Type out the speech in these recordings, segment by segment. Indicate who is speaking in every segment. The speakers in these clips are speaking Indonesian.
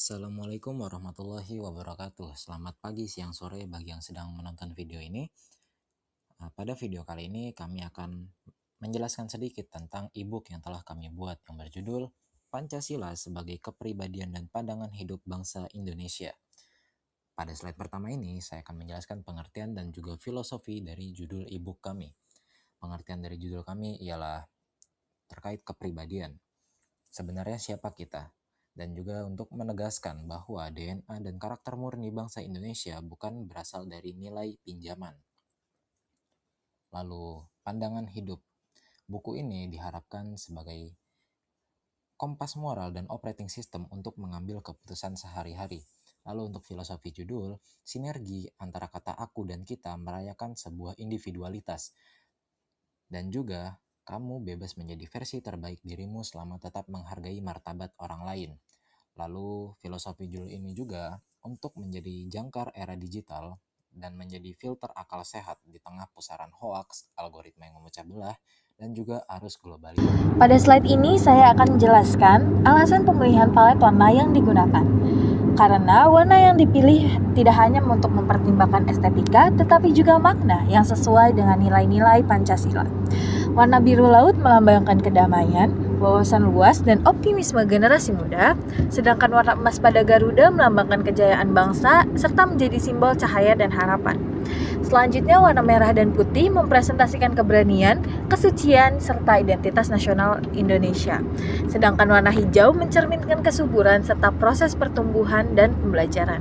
Speaker 1: Assalamualaikum warahmatullahi wabarakatuh. Selamat pagi, siang, sore bagi yang sedang menonton video ini. Pada video kali ini kami akan menjelaskan sedikit tentang e-book yang telah kami buat yang berjudul Pancasila sebagai Kepribadian dan Pandangan Hidup Bangsa Indonesia. Pada slide pertama ini saya akan menjelaskan pengertian dan juga filosofi dari judul e-book kami. Pengertian dari judul kami ialah terkait kepribadian. Sebenarnya siapa kita? Dan juga untuk menegaskan bahwa DNA dan karakter murni bangsa Indonesia bukan berasal dari nilai pinjaman. Lalu, pandangan hidup. Buku ini diharapkan sebagai kompas moral dan operating system untuk mengambil keputusan sehari-hari. Lalu untuk filosofi judul, sinergi antara kata aku dan kita merayakan sebuah individualitas. Dan juga, kamu bebas menjadi versi terbaik dirimu selama tetap menghargai martabat orang lain. Lalu filosofi judul ini juga untuk menjadi jangkar era digital dan menjadi filter akal sehat di tengah pusaran hoaks, algoritma yang memecah belah, dan juga arus globalisasi.
Speaker 2: Pada slide ini saya akan menjelaskan alasan pemilihan palet warna yang digunakan. Karena warna yang dipilih tidak hanya untuk mempertimbangkan estetika, tetapi juga makna yang sesuai dengan nilai-nilai Pancasila. Warna biru laut melambangkan kedamaian, wawasan luas, dan optimisme generasi muda, sedangkan warna emas pada Garuda melambangkan kejayaan bangsa, serta menjadi simbol cahaya dan harapan. Selanjutnya, warna merah dan putih mempresentasikan keberanian, kesucian, serta identitas nasional Indonesia. Sedangkan warna hijau mencerminkan kesuburan serta proses pertumbuhan dan pembelajaran.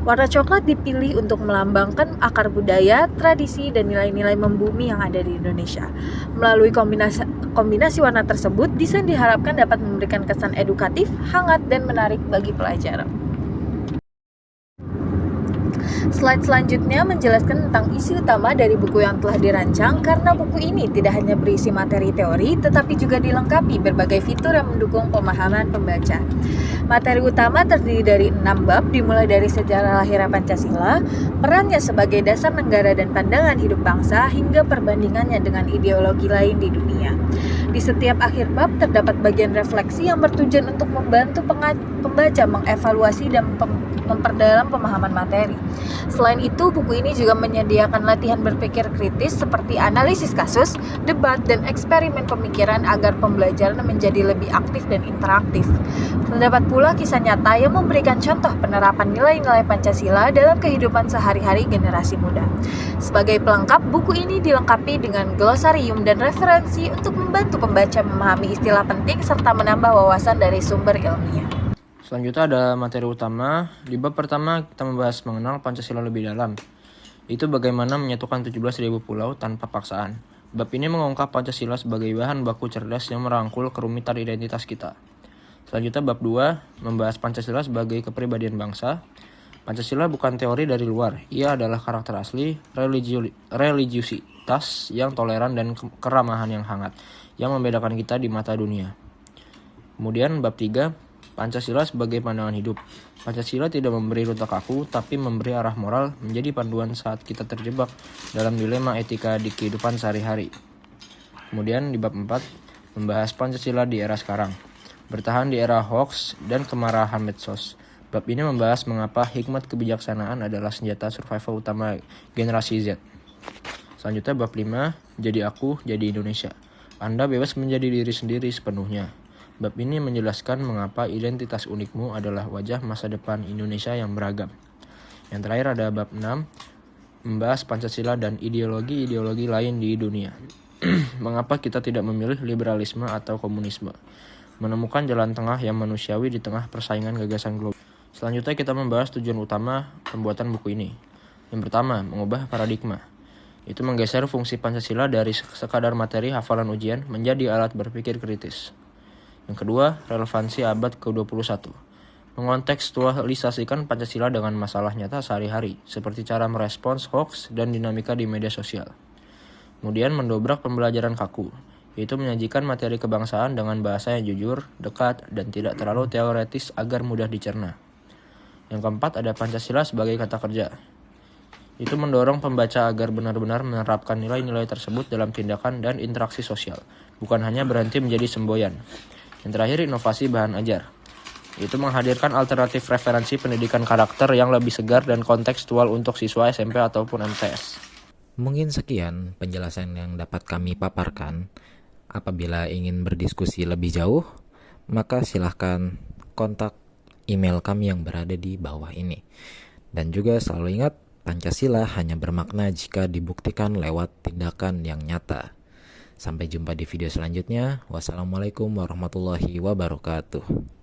Speaker 2: Warna coklat dipilih untuk melambangkan akar budaya, tradisi, dan nilai-nilai membumi yang ada di Indonesia. Melalui kombinasi warna tersebut, desain diharapkan dapat memberikan kesan edukatif, hangat, dan menarik bagi pelajar. Slide selanjutnya menjelaskan tentang isi utama dari buku yang telah dirancang, karena buku ini tidak hanya berisi materi teori, tetapi juga dilengkapi berbagai fitur yang mendukung pemahaman pembaca. Materi utama terdiri dari 6 bab, dimulai dari sejarah lahirnya Pancasila, perannya sebagai dasar negara dan pandangan hidup bangsa, hingga perbandingannya dengan ideologi lain di dunia. Di setiap akhir bab terdapat bagian refleksi yang bertujuan untuk membantu pembaca mengevaluasi dan memperdalam pemahaman materi. Selain itu, buku ini juga menyediakan latihan berpikir kritis seperti analisis kasus, debat, dan eksperimen pemikiran agar pembelajaran menjadi lebih aktif dan interaktif. Terdapat pula kisah nyata yang memberikan contoh penerapan nilai-nilai Pancasila dalam kehidupan sehari-hari generasi muda. Sebagai pelengkap, buku ini dilengkapi dengan glosarium dan referensi untuk membantu pembaca memahami istilah penting serta menambah wawasan dari sumber ilmiah.
Speaker 3: Selanjutnya ada materi utama. Di bab pertama kita membahas mengenal Pancasila lebih dalam. Itu bagaimana menyatukan 17.000 pulau tanpa paksaan. Bab ini mengungkap Pancasila sebagai bahan baku cerdas yang merangkul kerumitan identitas kita. Selanjutnya bab 2 membahas Pancasila sebagai kepribadian bangsa. Pancasila bukan teori dari luar. Ia adalah karakter asli, religiusitas yang toleran dan keramahan yang hangat, yang membedakan kita di mata dunia. Kemudian bab 3, Pancasila sebagai pandangan hidup. Pancasila tidak memberi rute kaku, tapi memberi arah moral, menjadi panduan saat kita terjebak dalam dilema etika di kehidupan sehari-hari. Kemudian di bab 4, membahas Pancasila di era sekarang. Bertahan di era hoax dan kemarahan medsos. Bab ini membahas mengapa hikmat kebijaksanaan adalah senjata survival utama generasi Z. Selanjutnya bab 5, jadi aku, jadi Indonesia. Anda bebas menjadi diri sendiri sepenuhnya. Bab ini menjelaskan mengapa identitas unikmu adalah wajah masa depan Indonesia yang beragam. Yang terakhir ada bab 6, membahas Pancasila dan ideologi-ideologi lain di dunia. Mengapa kita tidak memilih liberalisme atau komunisme? Menemukan jalan tengah yang manusiawi di tengah persaingan gagasan global. Selanjutnya kita membahas tujuan utama pembuatan buku ini. Yang pertama, mengubah paradigma. Itu menggeser fungsi Pancasila dari sekadar materi hafalan ujian menjadi alat berpikir kritis. Yang kedua, relevansi abad ke-21. Mengontekstualisasikan Pancasila dengan masalah nyata sehari-hari, seperti cara merespons hoax dan dinamika di media sosial. Kemudian mendobrak pembelajaran kaku, yaitu menyajikan materi kebangsaan dengan bahasa yang jujur, dekat, dan tidak terlalu teoretis agar mudah dicerna. Yang keempat, ada Pancasila sebagai kata kerja. Itu mendorong pembaca agar benar-benar menerapkan nilai-nilai tersebut dalam tindakan dan interaksi sosial, bukan hanya berhenti menjadi semboyan. Yang terakhir, inovasi bahan ajar. Itu menghadirkan alternatif referensi pendidikan karakter yang lebih segar dan kontekstual untuk siswa SMP ataupun MTS.
Speaker 1: Mungkin sekian penjelasan yang dapat kami paparkan. Apabila ingin berdiskusi lebih jauh, maka silahkan kontak email kami yang berada di bawah ini. Dan juga selalu ingat, Pancasila hanya bermakna jika dibuktikan lewat tindakan yang nyata. Sampai jumpa di video selanjutnya. Wassalamualaikum warahmatullahi wabarakatuh.